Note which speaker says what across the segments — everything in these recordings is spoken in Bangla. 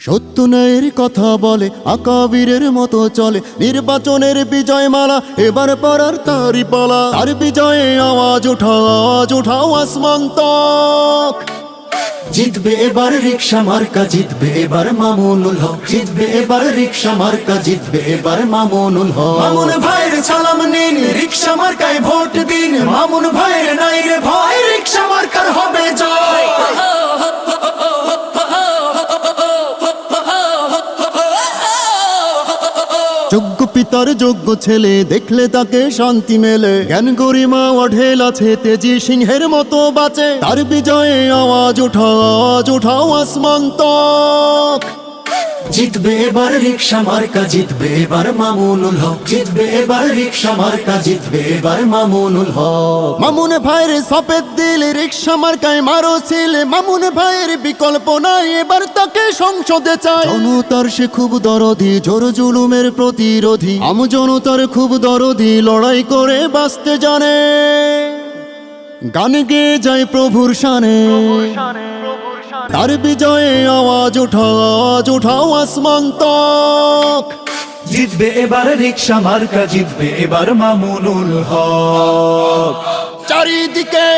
Speaker 1: সত্য ন্যায়ের কথা বলে, আকাবীরের মতো চলে, নির্বাচনের বিজয় মালা এবার পড়ার তারি পালা। তার বিজয়ে আওয়াজ উঠাও আসমান তক। জিতবে এবার রিকশা মার্কা, জিতবে এবার মামুনুল হক, জিতবে এবার রিকশা মার্কা, জিতবে এবার মামুনুল হক। মামুন ভাইয়ের সালাম নিন, রিকশা মার্কায় ভোট দিন। মামুন ভাইয়ের নাই রে ভয়, রিকশা মার্কার হবে জয়। যোগ্য পিতার যোগ্য ছেলে, দেখলে তাকে শান্তি মেলে। জ্ঞান গরিমা অঢেল আছে, তেজি সিংহের মতো বাঁচে। তার বিজয়ে আওয়াজ উঠাও আসমান তক। জিতবে এবার রিকশা মার্কা, জিতবে এবার মামুনুল হক, জিতবে এবার রিকশা মার্কা, জিতবে এবার মামুনুল হক। মামুন ভাইয়ের সফেদ দিল, রিকশা মার্কায় মারো ছিল। মামুন ভাইয়ের বিকল্প নাই, এবার তাকে সংসদে চাই। জনতার সে খুব দরদি, জোর জুলুমের প্রতিরোধী। জনতার খুব দরদি, লড়াই করে বাঁচতে জানে। গান গেয়ে যায় প্রভুর শানে, তার বিজয়ে আওয়াজ উঠাও আসমান তক।
Speaker 2: জিতবে এবার রিকশা মার্কা, জিতবে এবার মামুনুল হক।
Speaker 1: চারিদিকে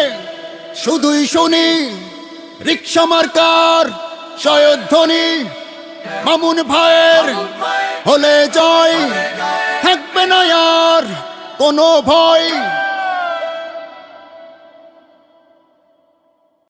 Speaker 1: শুধুই শুনি রিকশা মার্কার জয়ধ্বনি। মামুন ভাইয়ের হলে জয়, থাকবে না আর কোনো ভয়।